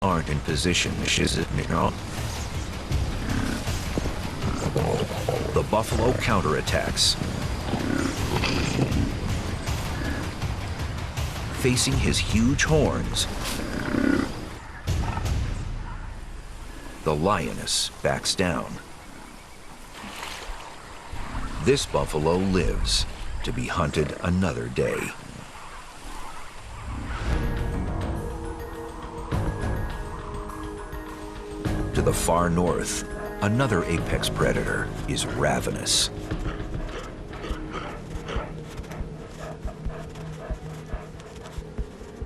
aren't in position. The buffalo counterattacks. Facing his huge horns, the lioness backs down. This buffalo lives to be hunted another day. To the far north, another apex predator is ravenous.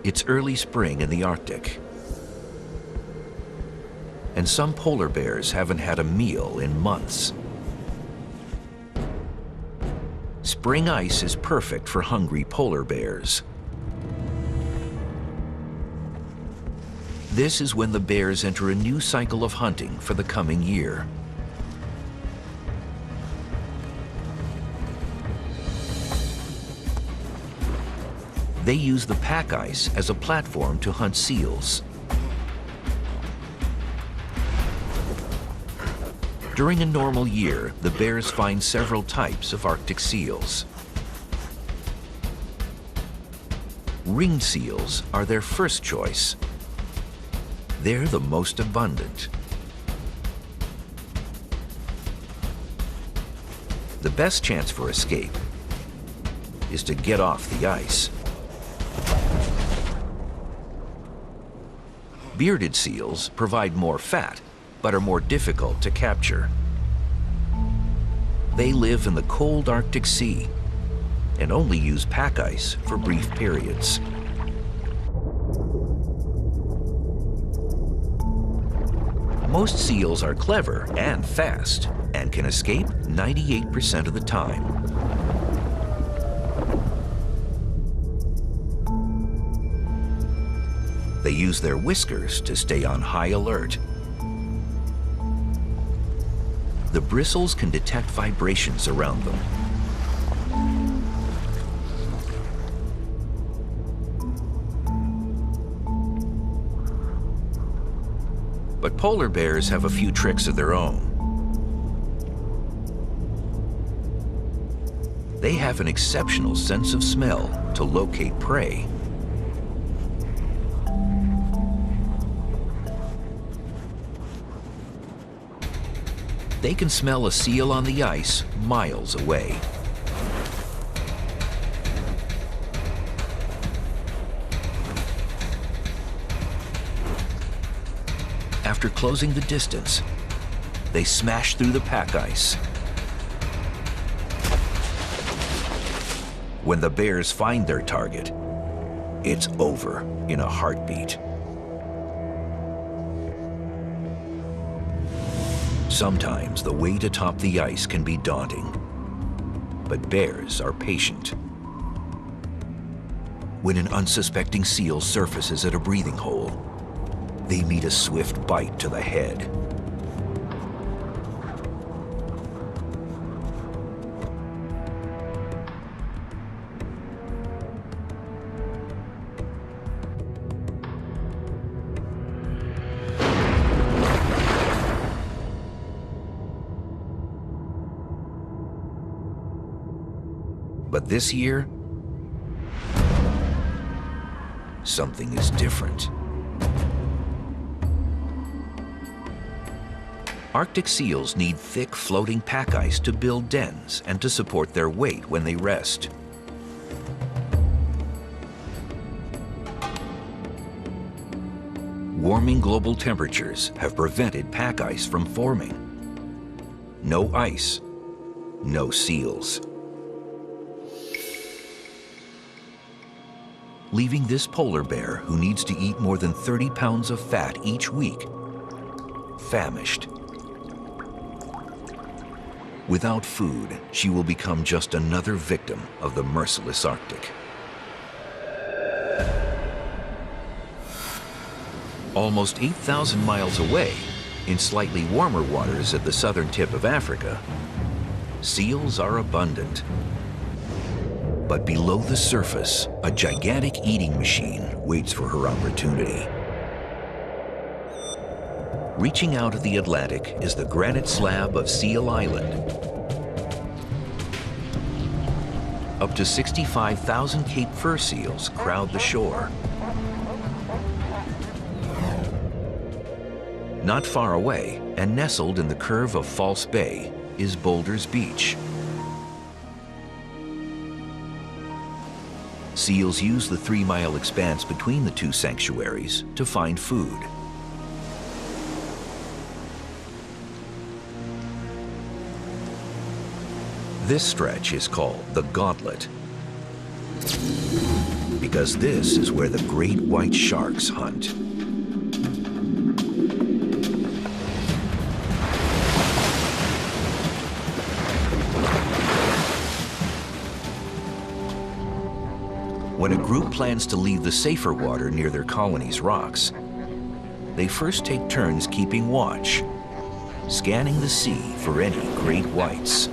It's early spring in the Arctic, and some polar bears haven't had a meal in months. Spring ice is perfect for hungry polar bears. This is when the bears enter a new cycle of hunting for the coming year. They use the pack ice as a platform to hunt seals. During a normal year, the bears find several types of Arctic seals. Ringed seals are their first choice. They're the most abundant. The best chance for escape is to get off the ice. Bearded seals provide more fat, but are more difficult to capture. They live in the cold Arctic Sea and only use pack ice for brief periods. Most seals are clever and fast and can escape 98% of the time. They use their whiskers to stay on high alert. The bristles can detect vibrations around them. But polar bears have a few tricks of their own. They have an exceptional sense of smell to locate prey. They can smell a seal on the ice miles away. After closing the distance, they smash through the pack ice. When the bears find their target, it's over in a heartbeat. Sometimes the way to top the ice can be daunting, but bears are patient. When an unsuspecting seal surfaces at a breathing hole, they meet a swift bite to the head. But this year, something is different. Arctic seals need thick floating pack ice to build dens and to support their weight when they rest. Warming global temperatures have prevented pack ice from forming. No ice, no seals. Leaving this polar bear, who needs to eat more than 30 pounds of fat each week, famished. Without food, she will become just another victim of the merciless Arctic. Almost 8,000 miles away, in slightly warmer waters at the southern tip of Africa, seals are abundant. But below the surface, a gigantic eating machine waits for her opportunity. Reaching out of the Atlantic is the granite slab of Seal Island. Up to 65,000 Cape fur seals crowd the shore. Not far away, and nestled in the curve of False Bay, is Boulder's Beach. Seals use the 3-mile expanse between the two sanctuaries to find food. This stretch is called the Gauntlet, because this is where the great white sharks hunt. When a group plans to leave the safer water near their colony's rocks, they first take turns keeping watch, scanning the sea for any great whites.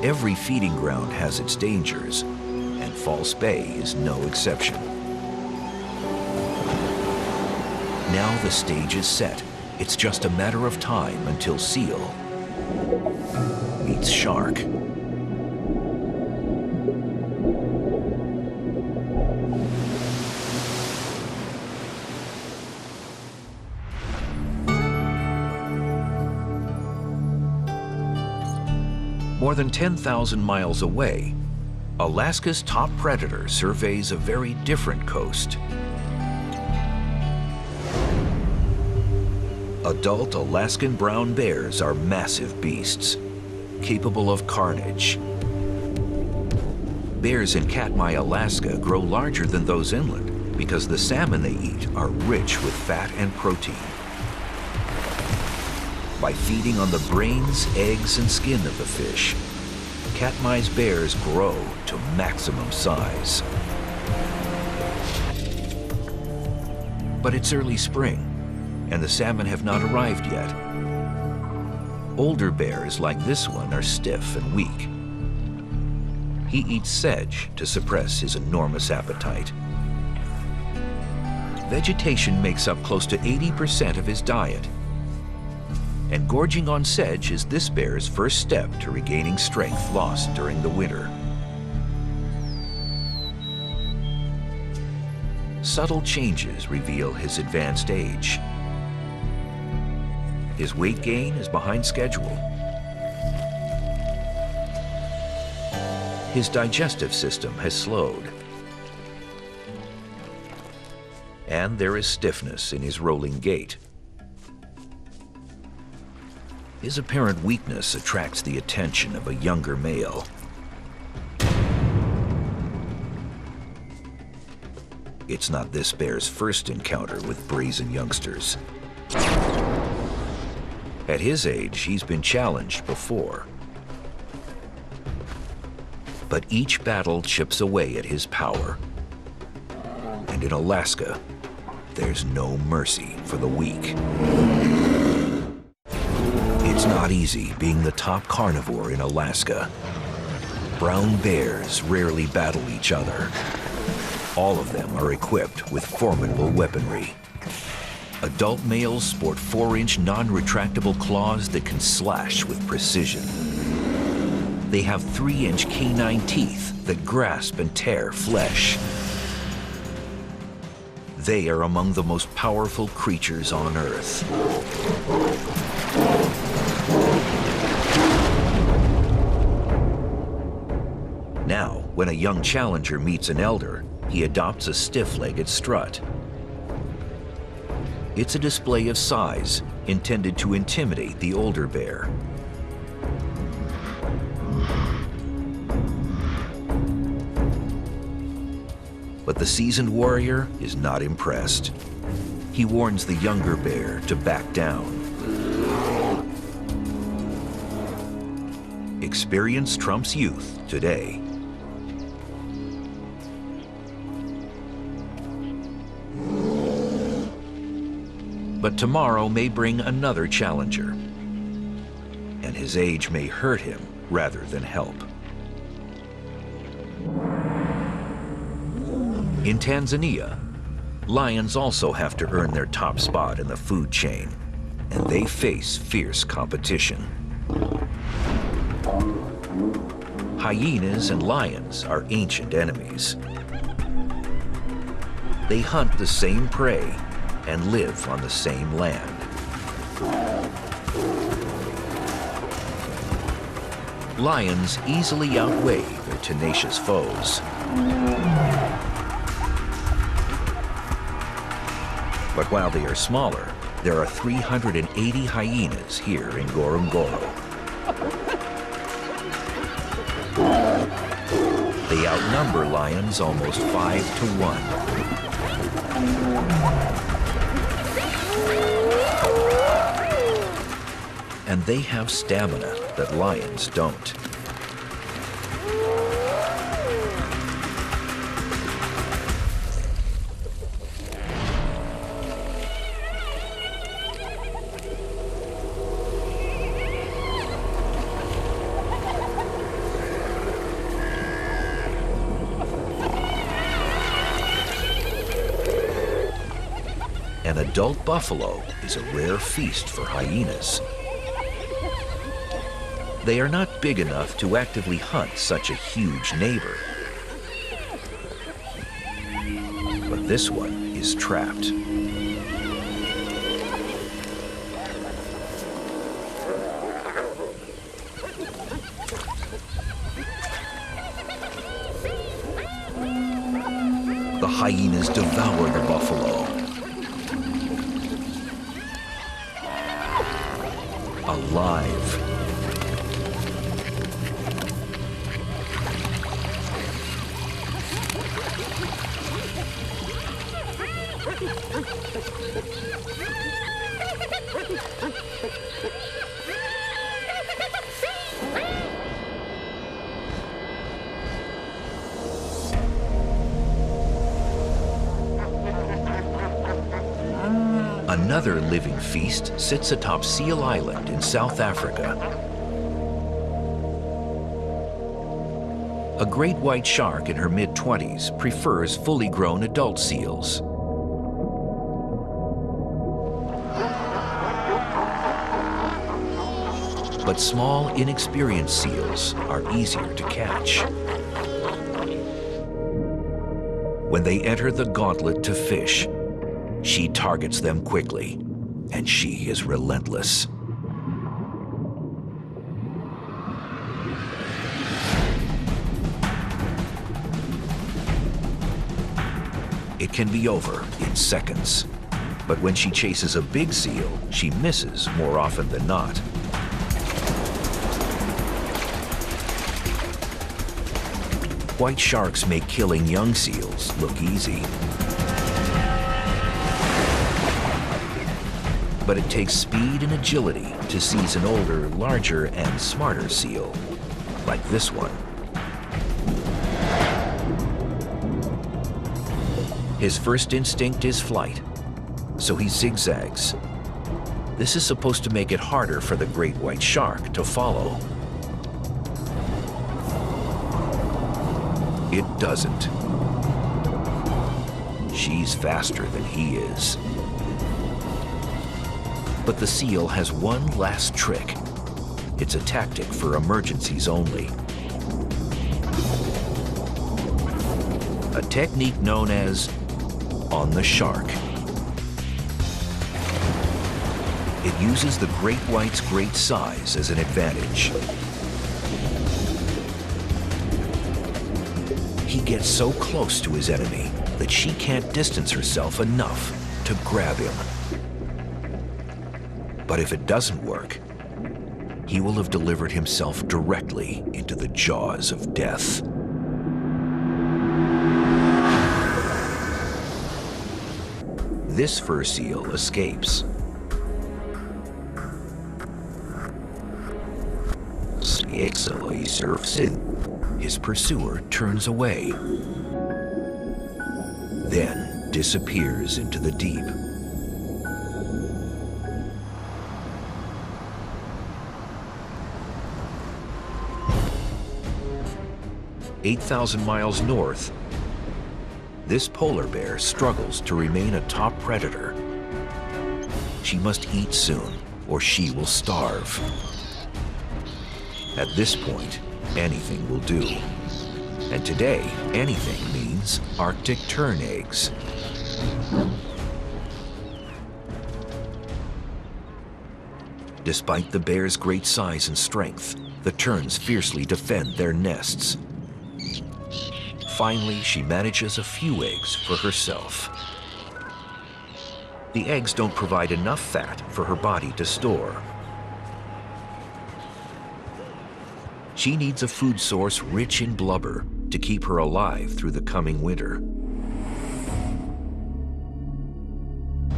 Every feeding ground has its dangers, and False Bay is no exception. Now the stage is set. It's just a matter of time until seal meets shark. More than 10,000 miles away, Alaska's top predator surveys a very different coast. Adult Alaskan brown bears are massive beasts, capable of carnage. Bears in Katmai, Alaska grow larger than those inland because the salmon they eat are rich with fat and protein. By feeding on the brains, eggs, and skin of the fish, Katmai's bears grow to maximum size. But it's early spring, and the salmon have not arrived yet. Older bears like this one are stiff and weak. He eats sedge to suppress his enormous appetite. Vegetation makes up close to 80% of his diet, and gorging on sedge is this bear's first step to regaining strength lost during the winter. Subtle changes reveal his advanced age. His weight gain is behind schedule. His digestive system has slowed. And there is stiffness in his rolling gait. His apparent weakness attracts the attention of a younger male. It's not this bear's first encounter with brazen youngsters. At his age, he's been challenged before. But each battle chips away at his power. And in Alaska, there's no mercy for the weak. It's not easy being the top carnivore in Alaska. Brown bears rarely battle each other. All of them are equipped with formidable weaponry. Adult males sport 4-inch non-retractable claws that can slash with precision. They have 3-inch canine teeth that grasp and tear flesh. They are among the most powerful creatures on Earth. Now, when a young challenger meets an elder, he adopts a stiff-legged strut. It's a display of size intended to intimidate the older bear. But the seasoned warrior is not impressed. He warns the younger bear to back down. Experience trumps youth today. But tomorrow may bring another challenger, and his age may hurt him rather than help. In Tanzania, Lions also have to earn their top spot in the food chain, and they face fierce competition. Hyenas and lions are ancient enemies. They hunt the same prey and live on the same land. Lions easily outweigh their tenacious foes. But while they are smaller, there are 380 hyenas here in Ngorongoro. They outnumber lions almost 5 to 1. And they have stamina that lions don't. An adult buffalo is a rare feast for hyenas. They are not big enough to actively hunt such a huge neighbor. But this one is trapped. The hyenas devour the buffalo. Alive. Another living feast sits atop Seal Island in South Africa. A great white shark in her mid-20s prefers fully grown adult seals. But small, inexperienced seals are easier to catch. When they enter the gauntlet to fish, she targets them quickly, and she is relentless. It can be over in seconds. But when she chases a big seal, she misses more often than not. White sharks make killing young seals look easy. But it takes speed and agility to seize an older, larger, and smarter seal, like this one. His first instinct is flight, so he zigzags. This is supposed to make it harder for the great white shark to follow. It doesn't. She's faster than he is. But the seal has one last trick. It's a tactic for emergencies only. A technique known as on the shark. It uses the great white's great size as an advantage. He gets so close to his enemy that she can't distance herself enough to grab him. But if it doesn't work, he will have delivered himself directly into the jaws of death. This fur seal escapes. His pursuer turns away, then disappears into the deep. 8,000 miles north, this polar bear struggles to remain a top predator. She must eat soon, or she will starve. At this point, anything will do. And today, anything means Arctic tern eggs. Despite the bear's great size and strength, the terns fiercely defend their nests. Finally, she manages a few eggs for herself. The eggs don't provide enough fat for her body to store. She needs a food source rich in blubber to keep her alive through the coming winter.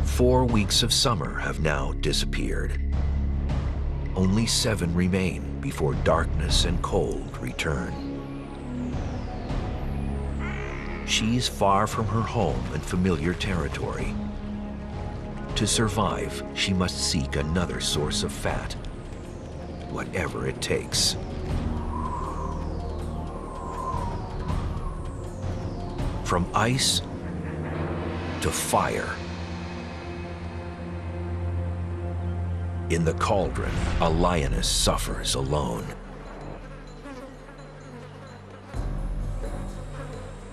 4 weeks of summer have now disappeared. Only 7 remain before darkness and cold return. She's far from her home and familiar territory. To survive, she must seek another source of fat, whatever it takes. From ice to fire. In the cauldron, a lioness suffers alone.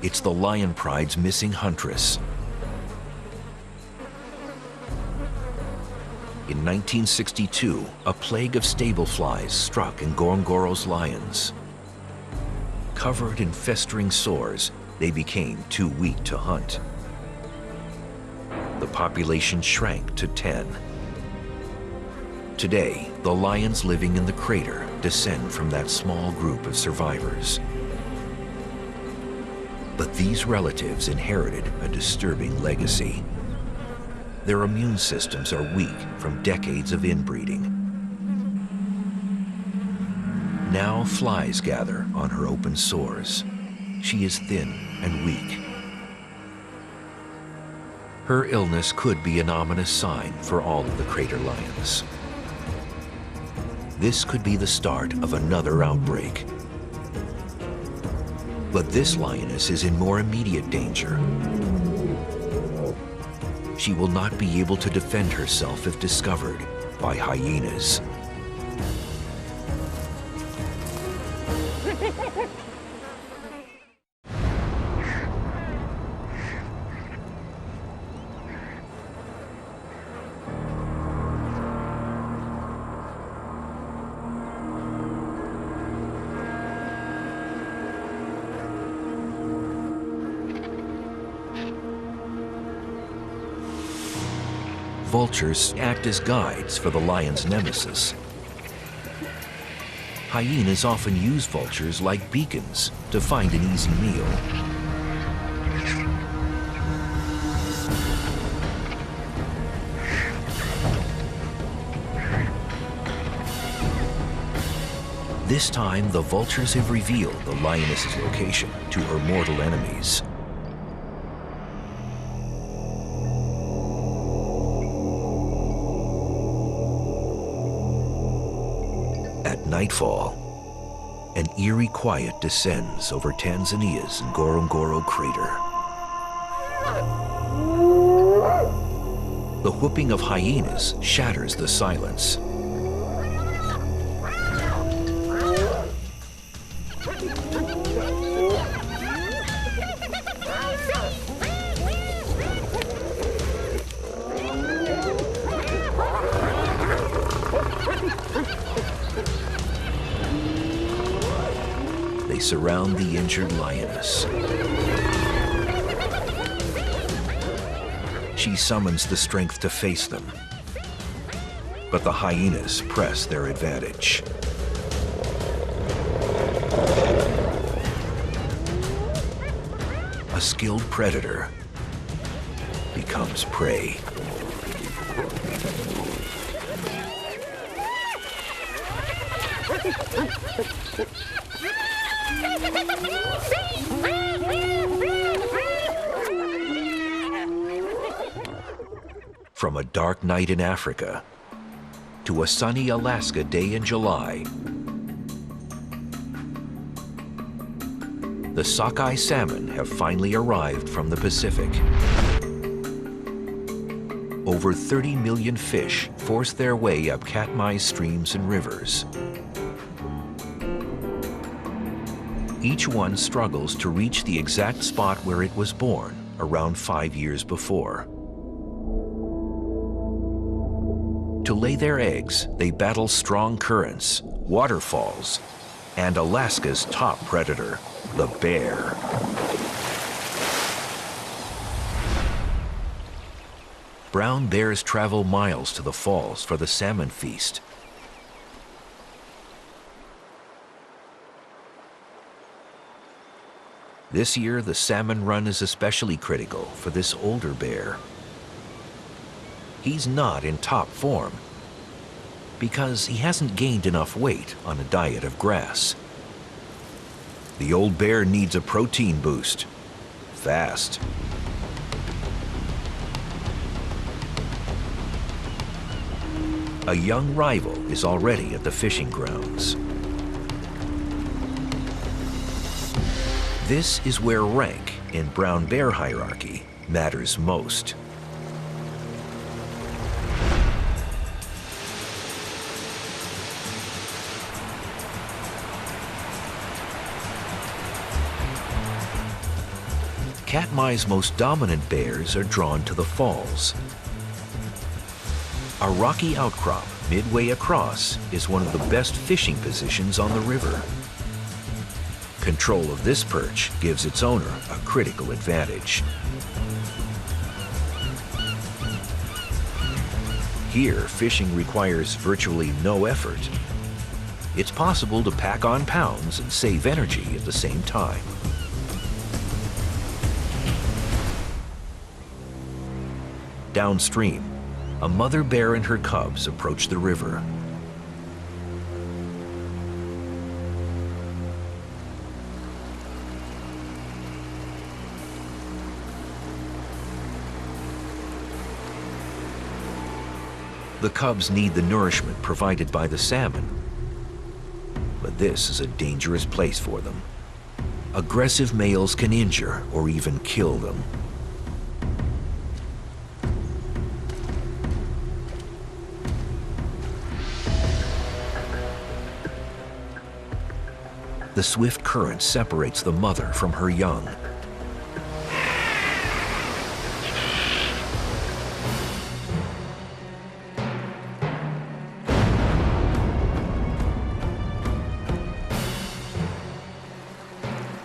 It's the lion pride's missing huntress. In 1962, a plague of stable flies struck Ngorongoro's lions. Covered in festering sores, they became too weak to hunt. The population shrank to 10. Today, the lions living in the crater descend from that small group of survivors. But these relatives inherited a disturbing legacy. Their immune systems are weak from decades of inbreeding. Now flies gather on her open sores. She is thin and weak. Her illness could be an ominous sign for all of the crater lions. This could be the start of another outbreak. But this lioness is in more immediate danger. She will not be able to defend herself if discovered by hyenas. Vultures act as guides for the lion's nemesis. Hyenas often use vultures like beacons to find an easy meal. This time, the vultures have revealed the lioness's location to her mortal enemies. At nightfall, an eerie quiet descends over Tanzania's Ngorongoro crater. The whooping of hyenas shatters the silence. They surround the injured lioness. She summons the strength to face them. But the hyenas press their advantage. A skilled predator becomes prey. From a dark night in Africa to a sunny Alaska day in July, the sockeye salmon have finally arrived from the Pacific. Over 30 million fish force their way up Katmai's streams and rivers. Each one struggles to reach the exact spot where it was born around 5 years before. To lay their eggs, they battle strong currents, waterfalls, and Alaska's top predator, the bear. Brown bears travel miles to the falls for the salmon feast. This year, the salmon run is especially critical for this older bear. He's not in top form because he hasn't gained enough weight on a diet of grass. The old bear needs a protein boost, fast. A young rival is already at the fishing grounds. This is where rank in brown bear hierarchy matters most. Katmai's most dominant bears are drawn to the falls. A rocky outcrop midway across is one of the best fishing positions on the river. Control of this perch gives its owner a critical advantage. Here, fishing requires virtually no effort. It's possible to pack on pounds and save energy at the same time. Downstream, a mother bear and her cubs approach the river. The cubs need the nourishment provided by the salmon, but this is a dangerous place for them. Aggressive males can injure or even kill them. The swift current separates the mother from her young.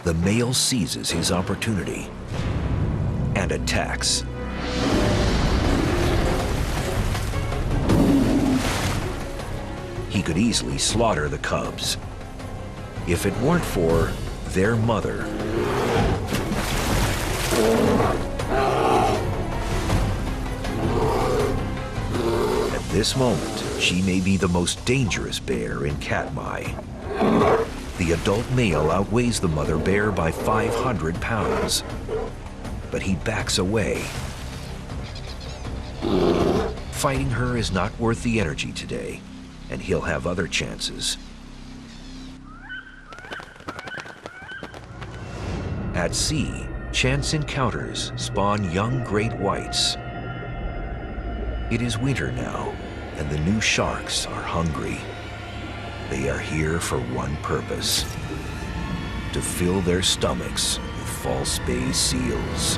The male seizes his opportunity and attacks. He could easily slaughter the cubs if it weren't for their mother. At this moment, she may be the most dangerous bear in Katmai. The adult male outweighs the mother bear by 500 pounds, but he backs away. Fighting her is not worth the energy today, and he'll have other chances. At sea, chance encounters spawn young great whites. It is winter now, and the new sharks are hungry. They are here for one purpose: to fill their stomachs with false bay seals.